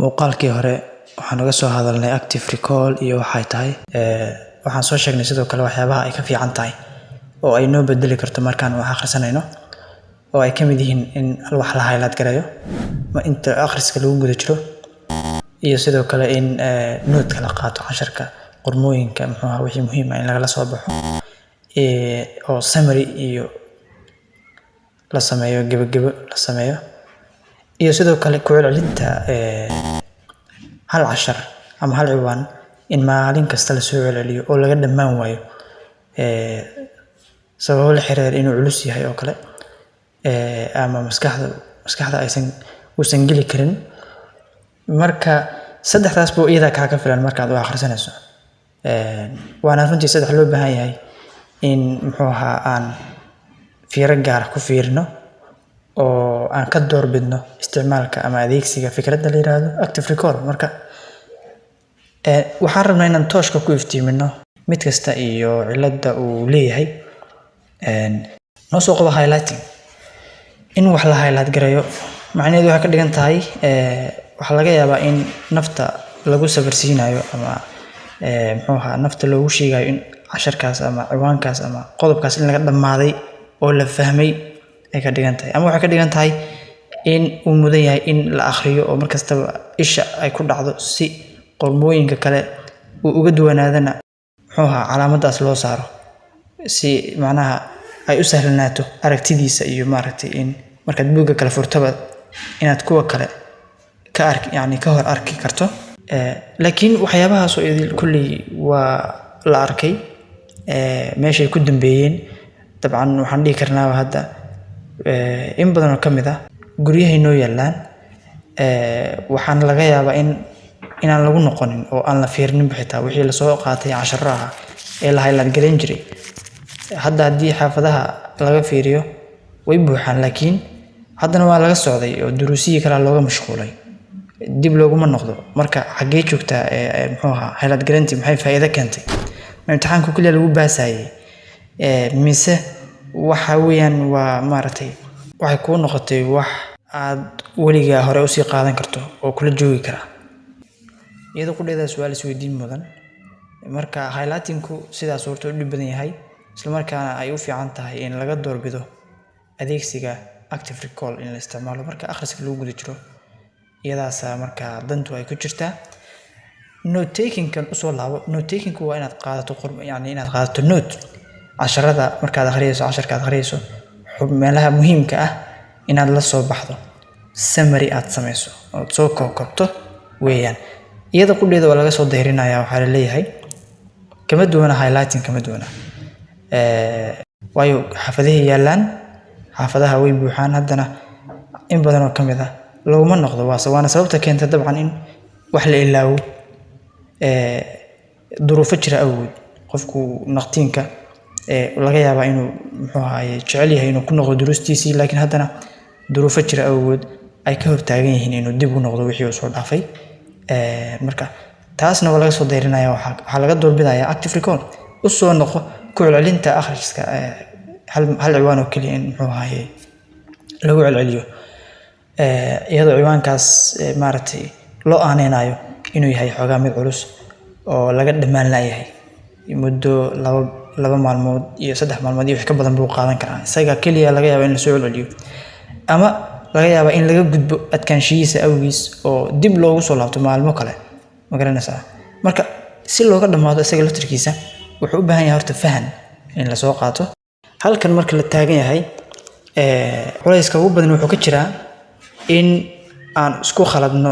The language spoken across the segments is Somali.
muuqaalkii hore waxaan uga soo hadalnay active recall iyo waxay tahay waxaan soo sheegnay sidoo kale waxyaabaha ay ka fiican tahay oo ay noo bedeli karto markaan wax akhrisanayno oo ay kamid yihiin in wax la highlight gareeyo ma inta akhriska lagu guda jiro iyo sidoo kale in note kala qaato casharka qormooyinka wixii muhiim ah in laga soo baxo oo summary iyo la sameeyo gabagabo la sameeyo iyo sidoo kale ku celcelinta hal cashar ama hal ciwaan in maalin kasta la soo celceliyo oo laga dhamaan waayo sababo la xiriir inuu culus yahay oo kale ama maskaxda aysan geli karin marka saddexdaas buu iyada ka filan markaad wax akhrisanayso waana runtii saddex loo baahan yahay in aan fiiro gaar ku fiirino oo aan ka doorbidno isticmaalka ama adeegsiga fikradda la yiraahdo active recall marka waxaan rabnaa inaan tooshka ku iftiimino mid kasta iyo cilada uu leeyahay noo soo qabo highlighting in wax la highlight gareeyo macnaheedu waxa ka dhigan tahay waxa laga yaabaa in nafta lagu sabarsiinayo ama nafta loogu sheegayo in casharkaas ama ciwaankaas ama qodobkaas in laga dhamaaday oo la fahmay ay ka dhigan tahay ama waxa ka dhigan tahay in uu mudan yahay in la akhriyo oo markastaba isha ay ku dhacdo si qormooyinka kale uu uga duwanaadana calaamadaas loo saaro si macnaha ay u sahlanaato aragtidiisa iyo maaragtay in markaad buugga kala furtaba inaad kuwa kale ka hor arki karto laakiin waxyaabahaas oo idil kulli waa la arkay meeshay ku dambeeyeen dabcan waxaan dhihi karnaa hadda in badan oo kamid ah guryahay noo yaalaan waxaan laga yaabaa inaan lagu noqonin oo aan la fiirnin xitaa wixii la soo qaatay casharada ee la highlight gareyn jiray hadda haddii xaafadaha laga fiiriyo way buuxaan laakiin haddana waa laga socday oo duruusiyi kale looga mashquulay dib looguma noqdo marka xagee joogtaa highlight gareyntii maxay faa'iido keentay imtixaanka kaliya lagu baasayay mise waxa weeyaan waa maaragtay waxay kuu noqotay wax aad weligaa hore usii qaadan karto oo kula joogi kara iyadoo qudheeda su'aal isweydiin mudan marka highlightingku sidaas suurto u dhib badan yahay isla markaana ay u fiican tahay in laga doorbido adeegsiga active recall in la isticmaalo marka akhriska lagu guda jiro iyadaas marka dantu ay ku jirtaa note taking kan usoo laabo note taking waa inaad qaadato inaad qaadato note casharada markaad akhriyayso casharkaad akhriyayso meelaha muhiimka ah inaad la soo baxdo summary aad samayso oo soo koobto weeyaan iyada qudheeda waa laga soo dayrinaya waxa la leeyahay kama duwana highlighting kama duwana waayo xaafadaha way buuxaan haddana in badan oo kamid ah looma noqdo waana sababta keenta dabcan in wax la ilaawo duruufo jira awgood qofku naqtiinka laga yaabaa inuu jecel yahay inuu ku noqdo duruustiisii laakiin haddana duruufo jira awgood ay ka hortaagan yihiin inuu dib u noqdo wixii uu soo dhaafay marka taasna waa laga soo dayrinaya waxaa laga doorbidayaa active recall u soo noqo ku celcelinta akhriska hal ciwaan oo keliya in lagu celceliyo iyadoo ciwaankaas maaragtay loo aaneynayo inuu yahay xoogaa mid culus oo laga dhamaan laayahay muddo laba maalmood iyo 3 maalmood iyo wax ka badan buu qaadan karaa isaga kaliya laga yaabo in la soo celceliyo ama laga yaabo in laga gudbo adkaanshihiisa awgiis oo dib loogu soo laabto maalmo kale ma garanaysaa marka si looga dhamaado isaga laftirkiisa wuxuu u baahan yahay horta faham in la soo qaato halkan marka la taagan yahay culayska ugu badan wuxuu ka jiraa in aan isku khaladno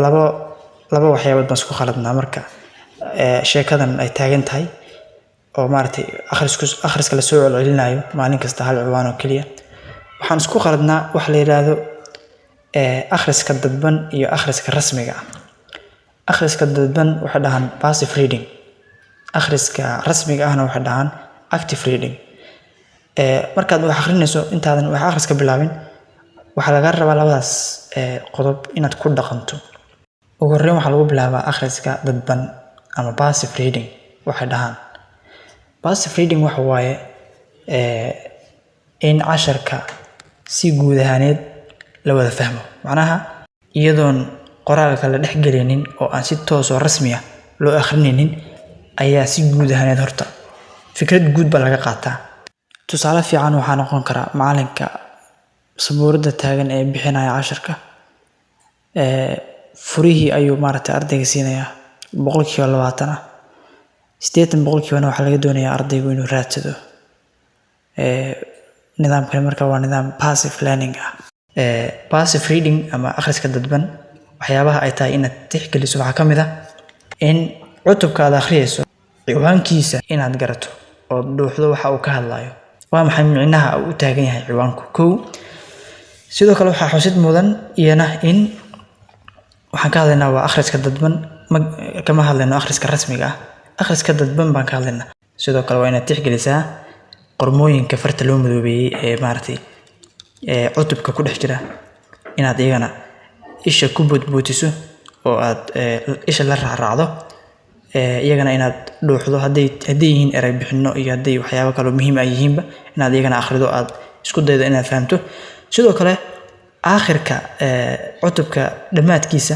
laba waxyaabood baan isku khaladnaa marka sheekadan ay taagan tahay oo maaragtay akhriska la soo celcelinayo maalin kasta hal ciwaan oo keliya waxaan isku khaladnaa wax la yiraahdo akhriska dadban iyo akhriska rasmiga ah akhriska dadban waxa dhahan passive reading akhriska rasmiga ahna waxa dhahan active reading markaad wax akhrinayso intaadan wax akhriska bilaabin waxa laga rabaa labadaas qodob inaad ku dhaqanto ugu horreyn waxa lagu bilaabaa akhriska dadban ama passive reading waxa dhahan passive reading waxa waaye in casharka si guud ahaaneed la wada fahmo macnaha iyadoon qoraalka la dhex gelinin oo aan si toos oo rasmi ah loo akhrinaynin ayaa si guud ahaaneed horta fikrad guud baa laga qaataa. Tusaale fiican waxaa noqon kara macalinka sabuurada taagan ee bixinaya casharka furihii ayuu maaragtay ardayga siinayaa 20% ah 80% waxaa laga doonayaa ardaygu inuu raadsado. nidaamkan marka waa nidaam passive learning ah. Passive reading ama akhriska dadban waxyaabaha ay tahay inaad tixgeliso waxaa ka mid ah in cutubka aad akhriyayso ciwaankiisa inaad garato oo dhuuxdo waxa uu ka hadlayo. Waa maxay micnaha uu u taagan yahay ciwaanku? Kow, sidoo kale waxaa xusid mudan iyana in waxaan ka hadlaynaa waa akhriska dadban, kama hadlayno akhriska rasmiga ah. Akhriska dadban baan ka hadlaynaa. Sidoo kale waa inaad tixgelisaa qormooyinka farta loo madoobeeyay ee maaragtay cutubka ku dhex jira inaad iyagana isha ku boodbootiso oo aad isha la raacdo iyagana inaad dhuuxdo hadday yihiin eray bixino iyo hadday waxyaabo kale muhiim ah yihiinba inaad iyagana akhrido aad isku daydo inaad fahamto. sidoo kale aakhirka cutubka dhamaadkiisa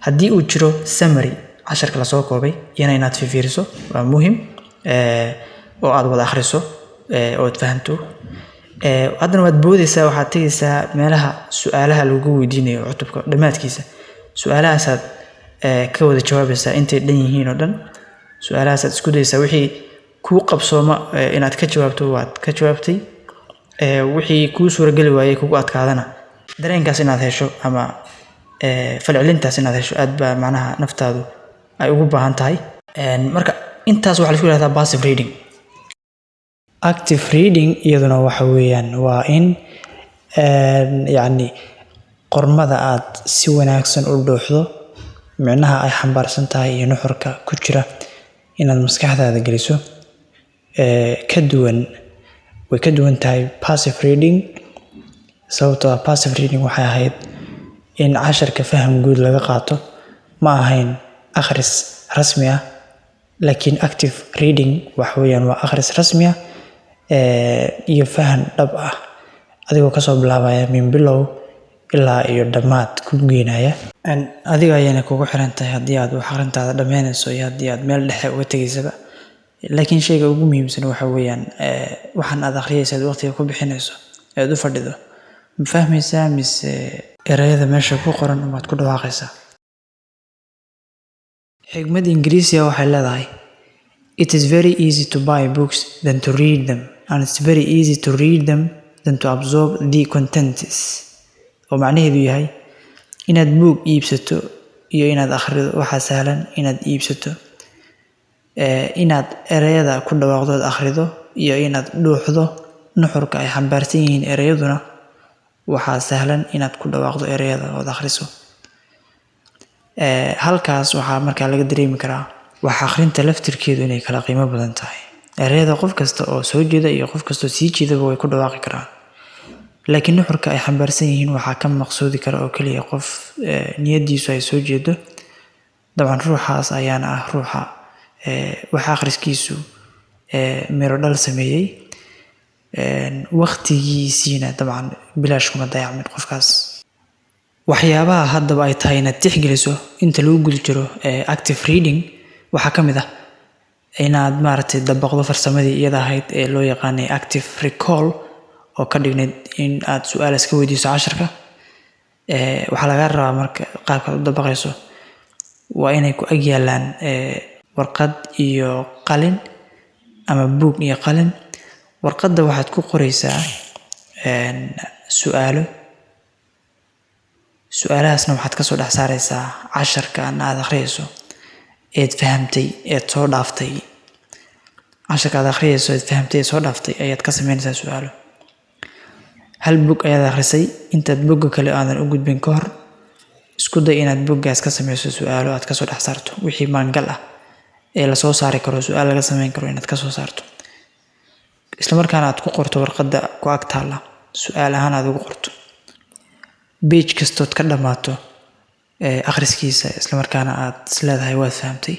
haddii uu jiro summary casharka la soo koobay iyana inaad fiiriso waa muhiim oo aad wada akhriso oo aad fahanto. haddana waad boodaysaa waxaad tegaysaa meelaha su'aalaha lagu weydiinayo cutubka dhamaadkiisa. su'aalahaas aad ka wada jawaabaysaa intay dhan yihiin oo dhan. su'aalahaas aad isku dayaysaa wixii kuu qabsooma inaad ka jawaabto waad ka jawaabtay. wixii kuu suuragali waayay kugu adkaadana dareenkaas inaad hesho ama falcelintaas inaad hesho aad baa macnaha naftaadu ay ugu baahan tahay. marka intaas waxaa la isku yiraahdaa passive reading. Active reading iyaduna waxa weeyaan waa in yacni qormada aad si wanaagsan u dhuuxdo micnaha ay xambaarsan tahay iyo nuxurka ku jira inaad maskaxdaada geliso. way ka duwan tahay passive reading sababtoo ah passive reading waxay ahayd in casharka faham guud laga qaato ma ahayn akhris rasmi ah. laakiin active reading waxa weeyaan waa akhris rasmi ah iyo faham dhab ah adigoo kasoo bilaabaya min bilow ilaa iyo dhammaad ku geynaya. adiga ayayna kugu xiran tahay haddii aad wax akhrintaada dhammaynayso iyo haddii aad meel dhexe uga tegaysaba. laakiin shayga ugu muhiimsan waxa weeyaan waxaan aad akhriyaysaad waqtiga ku bixinayso aad u fadhido ma fahmaysaa mise erayada meesha ku qoran umaad ku dhawaaqaysaa. xigmad ingiriisiga waxay leedahay it is very easy to buy books than to read them and it's very easy to read them than to absorb the contents. oo macnaheedu yahay inaad buug iibsato iyo inaad akhrido waxaa sahlan inaad iibsato. inaad erayada ku dhawaaqdo akhrido iyo inaad dhuuxdo nuxurka ay xambaarsan yihiin erayaduna waxaa sahlan inaad ku dhawaaqdo erayada oo akhriso. halkaas waxaa markaa laga dareemi karaa wax akhrinta laftirkeedu inay kala qiimo badan tahay. erayada qof kasta oo soo jeeda iyo qof kasta oo sii jeedaba way ku dhawaaqi karaan. laakiin nuxurka ay xambaarsan yihiin waxaa ka maqsuudi kara oo kaliya qof niyadiisu ay soo jeedo. dabcan ruuxaas ayaana ah ruuxa wax akhriskiisu miro dhal sameeyay waqtigiisiina dabcan bilaash kuma dayacmin qofkaas. waxyaabaha haddaba ay tahay inaad tixgeliso inta lagu guda jiro active reading waxaa ka mid ah inaad maaragtay dabaqdo farsamadii iyada ahayd ee loo yaqaanay active recall oo ka dhignayd in aad su'aal iska weydiiso casharka. waxaa laga rabaa marka qaabka u dabaqayso waa inay ku ag yaalaan warqad iyo qalin ama buug iyo qalin. warqadda waxaad ku qoraysaa su'aalo. su'aalahaasna waxaad kasoo dhex saaraysaa casharka aad akhriyayso eed fahamtay eed soo dhaaftay. casharka aad akhriyayso eed fahamtay eed soo dhaaftay ayaad ka samaynaysaa su'aalo. hal buug ayaad akhrisay intaad buugga kale aadan u gudbin ka hor isku day inaad buuggaas ka samayso su'aalo aad kasoo dhex saarto wixii maangal ah ee lasoo saari karo su'aal laga samayn karo inaad kasoo saarto. isla markaana aad ku qorto warqadda ku ag taalla su'aal ahaan aad ugu qorto. page kastood ka dhammaato akhriskiisa isla markaana aad isleedahay waad fahamtay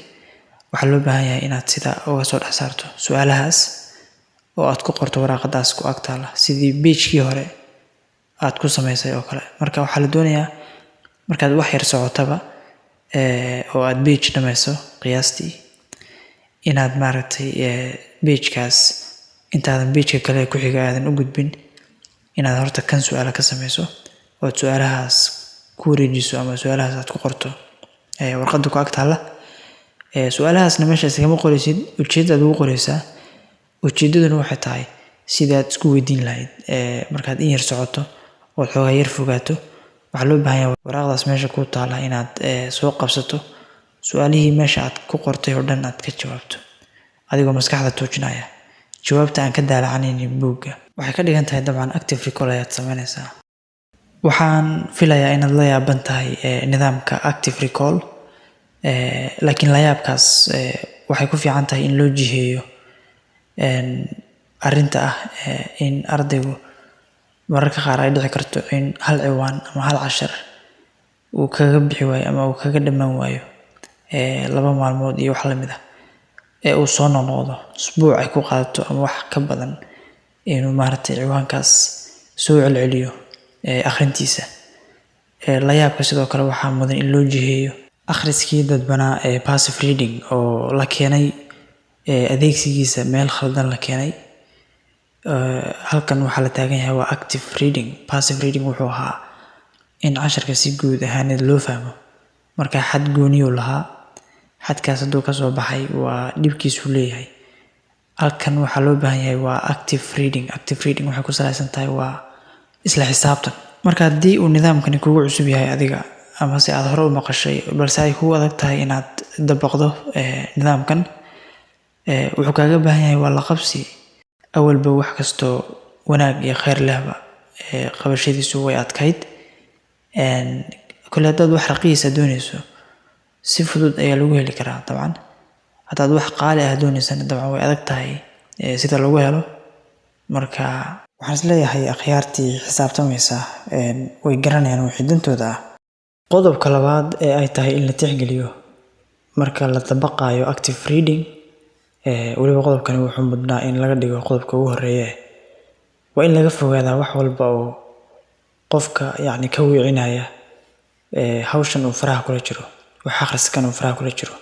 waxaa loo baahan yahay inaad sida uga soo dhex saarto su'aalahaas oo aad ku qorto warqadaas ku ag taalla sidii pagekii hore aad ku samaysay oo kale. marka waxaa la doonayaa markaad wax yar socotaba oo aad page dhamayso qiyaastii inaad maaragtay page-kaas intaadan page-ka kale ku xiga aadan u gudbin inaad horta kan su'aalo ka samayso oo su'aalahaas ku wareejiso ama su'aalahaas aad ku qorto warqadda ku ag taalla su'aalahaasna meeshaas kama qoraysid ujeedada ugu qoraysaa ujeedaduna waxay tahay sidaad isku weydiin lahayd markaad in yar socoto oo xoogaa yar fogaato waxaa loo baahan yahay waraaqdaas meesha ku taalla inaad soo qabsato su'aalihii meesha aad ku qortay oo dhan aad ka jawaabto adigoo maskaxda toojinaya jawaabta aan ka daalacanaynin buugga waxay ka dhigan tahay dabcan active recall ayaad samaynaysaa waxaan filayaa inaad la yaaban tahay nidaamka active recall laakiin la yaabkaas waxay ku fiican tahay in loo jiheeyo arrinta ah in ardaygu mararka qaar ay dhici karto in hal ciwaan ama hal cashar uu kaga bixi waayo ama uu kaga dhammaan waayo 2 maalmood iyo wax la mid ah uu soo noqdo usbuuc ay ku qaadato ama wax ka badan inuu maaragtay ciwaankaas soo celceliyo akhrintiisa la yaabka sidoo kale waxaa mudan in loo jiheeyo akhriskii dadbanaa passive reading oo la keenay adeegsigiisa meel khaldan la keenay halkan waxaa la taagan yahay waa active reading passive reading wuxuu ahaa in casharka si guud ahaaneed loo fahmo marka xad gooniyuu lahaa xadkaas hadduu ka soo baxay waa dhibkiisu leeyahay halkan waxaa loo baahan yahay waa active reading waxay ku salaysan tahay waa isla xisaabtan marka haddii uu nidaamkani kugu cusub yahay adiga ama si aad hore u maqashay balse ay kugu adag tahay inaad dabaqdo nidaamkan wuxuu kaaga baahan yahay waa la qabsi awalba wax kastoo wanaag iyo khayr lehba qabashadiisu way adkayd kule haddaad wax raqiisa doonayso si fudud ayaa lagu heli karaa dabcan haddaad wax qaali ah doonaysana dabcan way adag tahay sida lagu helo marka waxaan isleeyahay akhyaartii xisaabtamaysa way garanayaan wixii dantooda ah qodobka labaad ee ay tahay in la tixgeliyo marka la dabaqayo active reading waliba qodobkani wuxuu mudnaa in laga dhigo qodobka ugu horeeya waa in laga fogaadaa wax walba oo qofka yacni ka wiicinaya hawshan uu faraha kula jiro wax akhriskan uu faraha kula jiro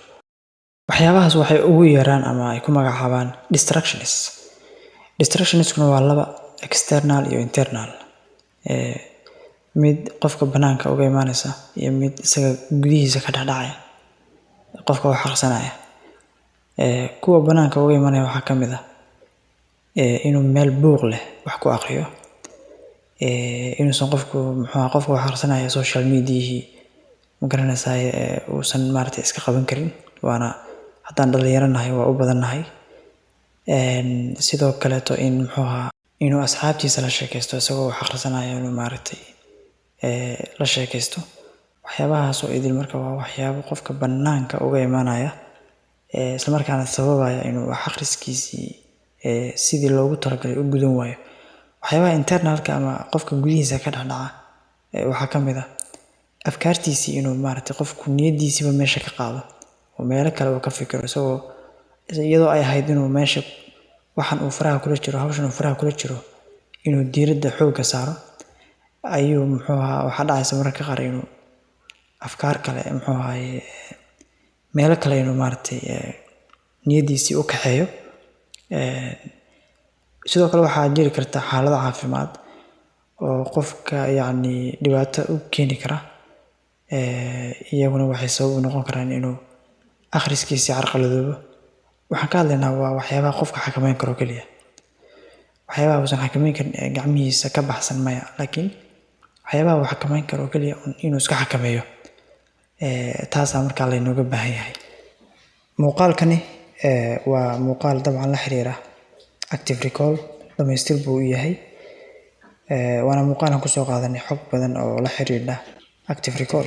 waxyaabahaas waxay ugu yeeraan ama ay ku magacaabaan distractionskuna waa 2 external iyo internal mid qofka banaanka uga imaanaysa iyo mid isaga gudihiisa ka dhacdhacaya qofka wax akhrisanaya kuwa banaanka uga imaanaya waxaa ka mid ah inuu meel buuq leh wax ku akhriyo inuusan qofka wax akhrisanaya social media ma garanaysaa uusan maaragtay iska qaban karin waana haddaan dhalinyaranahay waa u badannahay sidoo kaleeto in inuu asxaabtiisa la sheekaysto isagoo wax akhrisanaya inuu maaragtay la sheekaysto waxyaabahaas oo idil marka waa waxyaabo qofka banaanka uga imaanaya isla markaana sababaya inuu wax akhriskiisii sidii loogu talagalay u gudan waayo waxyaabaha internalka ama qofka gudihiisa ka dhacdhaca waxaa ka mid ah afkaartiisii inuu maaragtay qofku niyadiisiiba meesha ka qaado oo meelo kale uu ka fikiro isagoo iyadoo ay ahayd inuu meesha waxan uu faraha kula jiro hawshan uu faraha kula jiro inuu diiradda xoogga saaro ayuu waxaa dhacaysa mararka qaar inuu afkaar kale meelo kale inuu maaragtay niyadiisii u kaxeeyo sidoo kale waxaa jiri karta xaalado caafimaad oo qofka yacni dhibaato u keeni kara iyaguna waxay sabab u noqon karaan inuu akhriskiisii carqaladoobo waxaan ka hadlaynaa waa waxyaabaha qofka xakameyn karo keliya waxyaabaha uusan xakameyn karin gacmihiisa ka baxsan maya laakiin waxyaabaha uu xakameyn karo keliya inuu iska xakameeyo taasaa markaa laynooga baahan yahay muuqaalkani waa muuqaal dabcan la xiriira active recall dhamaystir buu u yahay waana muuqaalan kusoo qaadanay xog badan oo la xiriira active recall